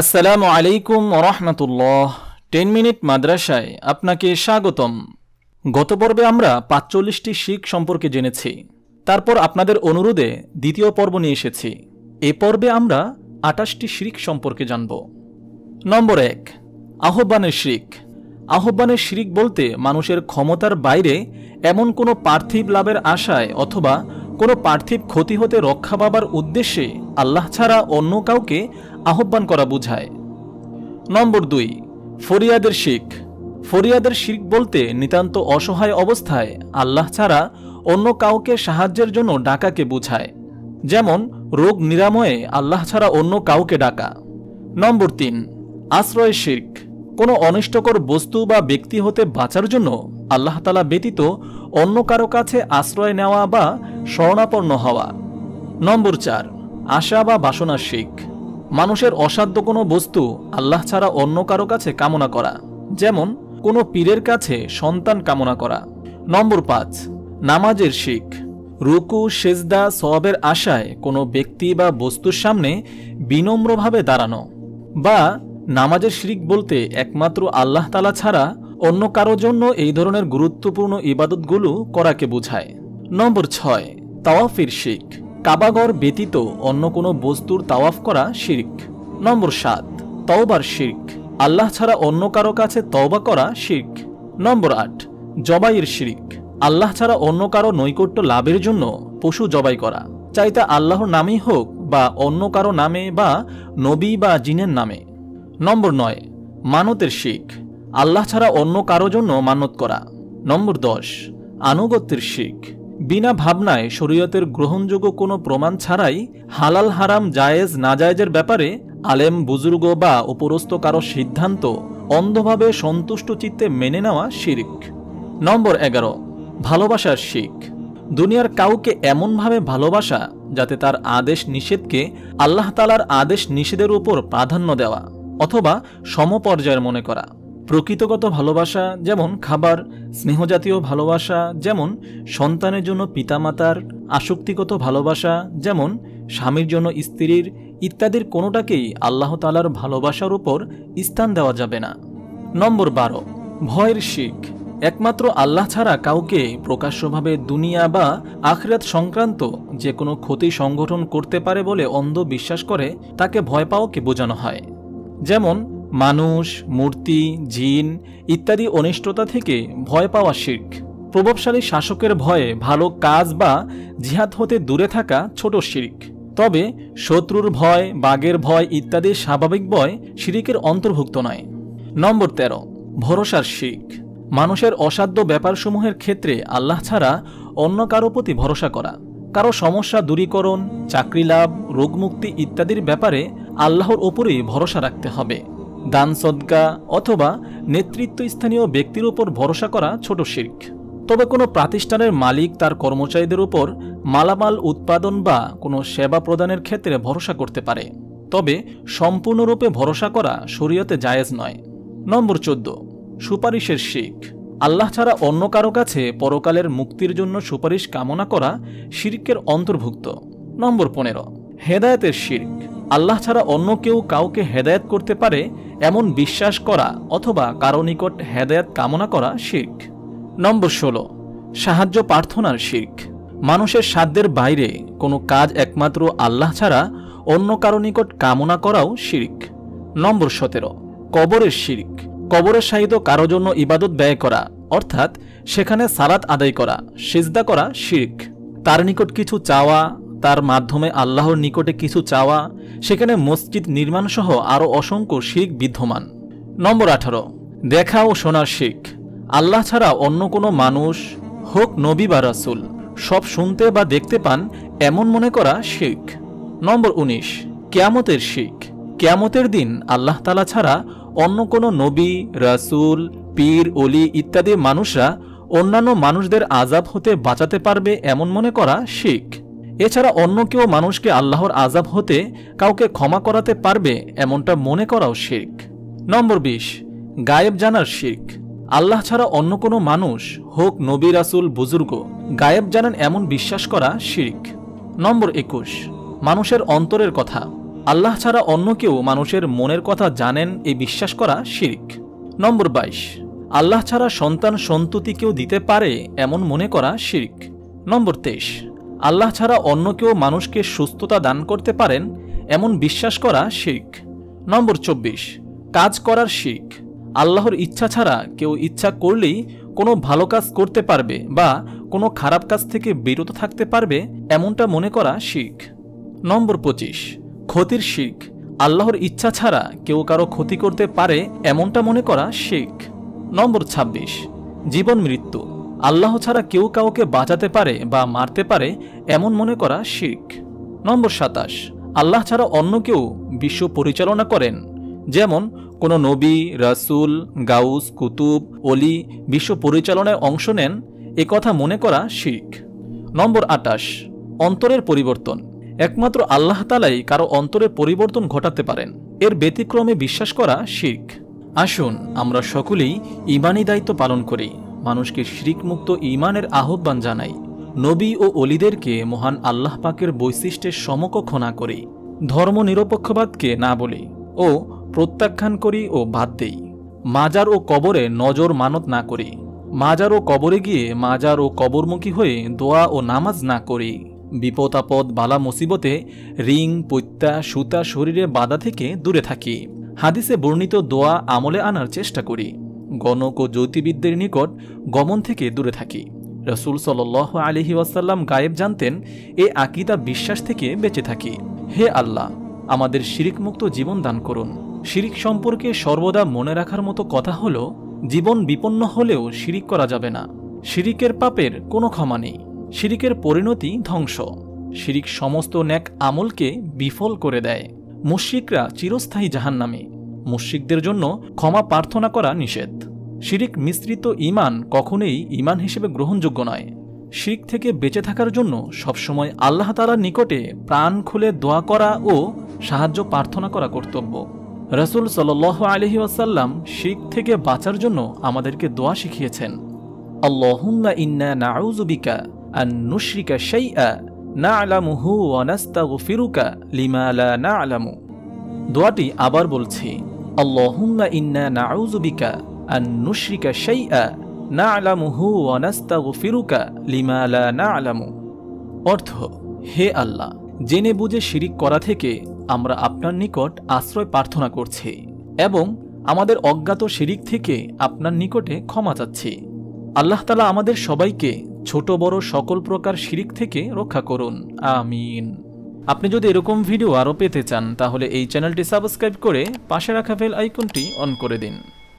আসসালামু আলাইকুম ওরহমতুল্লাহ। 10 মিনিট মাদ্রাসায় আপনাকে স্বাগতম। গত পর্বে আমরা ৪৫টি শিরক সম্পর্কে জেনেছি। তারপর আপনাদের অনুরোধে দ্বিতীয় পর্ব নিয়ে এসেছি। এ পর্বে আমরা ২৮টি শিরক সম্পর্কে জানব। নম্বর ১, আহ্বানের শিরক। আহ্বানের শিরক বলতে মানুষের ক্ষমতার বাইরে এমন কোনো পার্থিব লাভের আশায় অথবা কোনো পার্থিব ক্ষতি হতে রক্ষা পাবার উদ্দেশ্যে আল্লাহ ছাড়া অন্য কাউকে আহ্বান করা বোঝায়। নম্বর ২, ফরিয়াদের শিরক। ফরিয়াদের শিরক বলতে নিতান্ত অসহায় অবস্থায় আল্লাহ ছাড়া অন্য কাউকে সাহায্যের জন্য ডাকাকে বোঝায়, যেমন রোগ নিরাময়ে আল্লাহ ছাড়া অন্য কাউকে ডাকা। নম্বর ৩, আশ্রয় শিরক। কোনো অনিষ্টকর বস্তু বা ব্যক্তি হতে বাঁচার জন্য আল্লাহ তাআলা ব্যতীত অন্য কারো কাছে আশ্রয় নেওয়া বা শরণাপন্ন হওয়া। নম্বর ৪, আশা বা বাসনার শিরক। মানুষের অসাধ্য কোনো বস্তু আল্লাহ ছাড়া অন্য কারো কাছে কামনা করা, যেমন কোনো পীরের কাছে সন্তান কামনা করা। নম্বর ৫, নামাজের শিরক। রুকু সেজদা সওয়াবের আশায় কোনো ব্যক্তি বা বস্তুর সামনে বিনম্রভাবে দাঁড়ানো। বা নামাজের শিরক বলতে একমাত্র আল্লাহ তাআলা ছাড়া অন্য কারো জন্য এই ধরনের গুরুত্বপূর্ণ ইবাদতগুলো করাকে বোঝায়। নম্বর ৬, তাওয়াফের শিরক। কাবাগর ব্যতীত অন্য কোনো বস্তুর তাওয়াফ করা শিরক। নম্বর ৭, তওবার শিরক। আল্লাহ ছাড়া অন্য কারো কাছে তওবা করা শিরক। নম্বর ৮, জবাইয়ের শিরক। আল্লাহ ছাড়া অন্য কারো নৈকট্য লাভের জন্য পশু জবাই করা, চাইতে আল্লাহর নামেই হোক বা অন্য কারো নামে বা নবী বা জিনের নামে। নম্বর ৯, মানতের শিরক। আল্লাহ ছাড়া অন্য কারো জন্য মানত করা। নম্বর ১০, আনুগত্যের শিরক। বিনা ভাবনায় শরীয়তের গ্রহণযোগ্য কোনো প্রমাণ ছাড়াই হালাল হারাম জায়েজ নাজায়েজের ব্যাপারে আলেম বুজুর্গ বা উপরস্থ কারো সিদ্ধান্ত অন্ধভাবে সন্তুষ্ট চিত্তে মেনে নেওয়া শিরক। নম্বর ১১, ভালোবাসার শিরক। দুনিয়ার কাউকে এমনভাবে ভালোবাসা যাতে তার আদেশ নিষেধকে আল্লাহ তাআলার আদেশ নিষেধের উপর প্রাধান্য দেওয়া অথবা সমপর্যায়ের মনে করা। প্রকৃতিগত ভালোবাসা যেমন খাবার, স্নেহজাতীয় ভালোবাসা যেমন সন্তানের জন্য পিতামাতার, আসক্তিগত ভালোবাসা যেমন স্বামীর জন্য স্ত্রীর ইত্যাদির কোনোটাকেই আল্লাহ তাআলার ভালোবাসার উপর স্থান দেওয়া যাবে না। নম্বর ১২, ভয়ের শিরক। একমাত্র আল্লাহ ছাড়া কাউকে প্রকাশ্যভাবে দুনিয়া বা আখিরাত সংক্রান্ত যে কোনো ক্ষতি সংগঠন করতে পারে বলে অন্ধ বিশ্বাস করে তাকে ভয় পাওয়াকে বোঝানো হয়, যেমন মানুষ, মূর্তি, জিন ইত্যাদি অনিষ্টতা থেকে ভয় পাওয়া শিরক। প্রভাবশালী শাসকের ভয়ে ভালো কাজ বা জিহাদ হতে দূরে থাকা ছোট শিরক। তবে শত্রুর ভয়, বাঘের ভয় ইত্যাদি স্বাভাবিক ভয় শিরকের অন্তর্ভুক্ত নয়। নম্বর ১৩, ভরসার শিরক। মানুষের অসাধ্য ব্যাপারসমূহের ক্ষেত্রে আল্লাহ ছাড়া অন্য কারো প্রতি ভরসা করা। কারো সমস্যা দূরীকরণ, চাকরি লাভ, রোগমুক্তি ইত্যাদির ব্যাপারে আল্লাহর ওপরেই ভরসা রাখতে হবে। দান সদকা অথবা নেতৃত্বস্থানীয় ব্যক্তির উপর ভরসা করা ছোট শিরক। তবে কোনো প্রতিষ্ঠানের মালিক তার কর্মচারীদের উপর মালামাল উৎপাদন বা কোনো সেবা প্রদানের ক্ষেত্রে ভরসা করতে পারে, তবে সম্পূর্ণরূপে ভরসা করা শরীয়তে জায়েজ নয়। নম্বর ১৪, সুপারিশের শিরক। আল্লাহ ছাড়া অন্য কারো কাছে পরকালের মুক্তির জন্য সুপারিশ কামনা করা শিরকের অন্তর্ভুক্ত। নম্বর ১৫, হেদায়েতের শিরক। আল্লাহ ছাড়া অন্য কেউ কাউকে হেদায়েত করতে পারে এমন বিশ্বাস করা অথবা কারো নিকট হেদায়েত কামনা করা শিরক। নম্বর ১৬, সাহায্য প্রার্থনার শিরক। মানুষের সাধ্যের বাইরে কোনো কাজ একমাত্র আল্লাহ ছাড়া অন্য কারো নিকট কামনা করাও শিরক। নম্বর ১৭, কবরের শিরক। কবরের শাহিদ কারো জন্য ইবাদত ব্যয় করা, অর্থাৎ সেখানে সালাত আদায় করা, সিজদা করা শিরক। তার নিকট কিছু চাওয়া, তার মাধ্যমে আল্লাহর নিকটে কিছু চাওয়া, সেখানে মসজিদ নির্মাণ সহ আরও অসংখ্য শিরক বিদ্যমান। নম্বর ১৮, দেখা ও শোনার শিরক। আল্লাহ ছাড়া অন্য কোনো মানুষ হোক নবী বা রাসূল সব শুনতে বা দেখতে পান এমন মনে করা শিরক। নম্বর ১৯, কিয়ামতের শিরক। কিয়ামতের দিন আল্লাহ তাআলা ছাড়া অন্য কোনো নবী, রাসূল, পীর, ওলি ইত্যাদি মানুষরা অন্যান্য মানুষদের আযাব হতে বাঁচাতে পারবে এমন মনে করা শিরক। এছাড়া অন্য কেউ মানুষকে আল্লাহর আযাব হতে কাউকে ক্ষমা করাতে পারবে এমনটা মনে করাও শিরক। নম্বর ২০, গায়েব জানার শিরক। আল্লাহ ছাড়া অন্য কোনো মানুষ হোক নবী, রাসূল, বুজুর্গ গায়েব জানেন এমন বিশ্বাস করা শিরক। নম্বর ২১, মানুষের অন্তরের কথা। আল্লাহ ছাড়া অন্য কেউ মানুষের মনের কথা জানেন এই বিশ্বাস করা শিরক। নম্বর 22, আল্লাহ ছাড়া সন্তান সন্ততি কেউ দিতে পারে এমন মনে করা শিরক। নম্বর 23, আল্লাহ ছাড়া অন্য কেউ মানুষকে সুস্থতা দান করতে পারেন এমন বিশ্বাস করা শিরক। নম্বর 24, কাজ করার শিরক। আল্লাহর ইচ্ছা ছাড়া কেউ ইচ্ছা করলেই কোনো ভালো কাজ করতে পারবে বা কোনো খারাপ কাজ থেকে বিরত থাকতে পারবে এমনটা মনে করা শিরক। নম্বর 25, ক্ষতির শিরক। আল্লাহর ইচ্ছা ছাড়া কেউ কারো ক্ষতি করতে পারে এমনটা মনে করা শিরক। নম্বর 26, জীবন মৃত্যু। আল্লাহ ছাড়া কেউ কাউকে বাঁচাতে পারে বা মারতে পারে এমন মনে করা শিরক। নম্বর 27, আল্লাহ ছাড়া অন্য কেউ বিশ্ব পরিচালনা করেন, যেমন কোনো নবী, রাসূল, গাউস, কুতুব, অলি বিশ্ব পরিচালনায় অংশ নেন এ কথা মনে করা শিরক। নম্বর 28, অন্তরের পরিবর্তন। একমাত্র আল্লাহ তাআলাই কারো অন্তরের পরিবর্তন ঘটাতে পারেন, এর ব্যতিক্রমে বিশ্বাস করা শিরক। আসুন আমরা সকলেই ঈমানি দায়িত্ব পালন করি, মানুষকে শিরক মুক্ত ঈমানের আহ্বান জানাই, নবী ও অলিদেরকে মহান আল্লাহ পাকের বৈশিষ্ট্যের সমকক্ষ না করি, ধর্ম নিরপেক্ষবাদকে না বলি ও প্রত্যাখ্যান করি ও বাদ দেই, মাজার ও কবরে নজর মানত না করি, মাজার ও কবরে গিয়ে মাজার ও কবরমুখী হয়ে দোয়া ও নামাজ না করি, বিপদ আপদ বালা মুসিবতে রিং, পৈত্যা, সুতা শরীরে বাধা থেকে দূরে থাকি, হাদিসে বর্ণিত দোয়া আমলে আনার চেষ্টা করি, গণক ও জ্যোতির্বিদদের নিকট গমন থেকে দূরে থাকি। রাসূল সাল্লাল্লাহু আলাইহি ওয়াসাল্লাম গায়েব জানতেন, এ আকীদা বিশ্বাস থেকে বেঁচে থাকি। হে আল্লাহ, আমাদের শিরক মুক্ত জীবন দান করুন। শিরক সম্পর্কে সর্বদা মনে রাখার মতো কথা হলো, জীবন বিপন্ন হলেও শিরক করা যাবে না। শিরকের পাপের কোনো ক্ষমা নেই, শিরকের পরিণতি ধ্বংস। শিরক সমস্ত নেক আমলকে বিফল করে দেয়। মুশরিকরা চিরস্থায়ী জাহান্নামী। মুশরিকদের জন্য ক্ষমা প্রার্থনা করা নিষেধ। শিরক মিশ্রিত ঈমান কখনোই ঈমান হিসেবে গ্রহণযোগ্য নয়। শিরক থেকে বেঁচে থাকার জন্য সবসময় আল্লাহ তাআলার নিকটে প্রাণ খুলে দোয়া করা ও সাহায্য প্রার্থনা করা কর্তব্য। রাসূল সাল্লাল্লাহু আলাইহি ওয়াসাল্লাম শিরক থেকে বাঁচার জন্য আমাদেরকে দোয়া শিখিয়েছেন, আল্লাহুম্মা ইন্না নাউযু বিকা আন নুশরিকা শাইআ না'লামুহু ওয়া নাস্তাগফিরুকা লিমা লা না'লামু। দোয়াটি আবার বলছি, আল্লাহুম্মা ইন্না নাউযু বিকা আন নুশরিকা শাইআ না'লামুহু ওয়া নাস্তাগফিরুকা লিমা লা না'লামু। অর্থ, হে আল্লাহ, জেনে বুঝে শিরক করা থেকে আমরা আপনার নিকট আশ্রয় প্রার্থনা করছি এবং আমাদের অজ্ঞাত শিরক থেকে আপনার নিকটে ক্ষমা চাচ্ছি। আল্লাহ তাআলা আমাদের সবাইকে ছোট বড় সকল প্রকার শিরক থেকে রক্ষা করুন, আমিন। আপনি যদি এরকম ভিডিও আরও পেতে চান তাহলে এই চ্যানেলটি সাবস্ক্রাইব করে পাশে রাখা বেল আইকনটি অন করে দিন।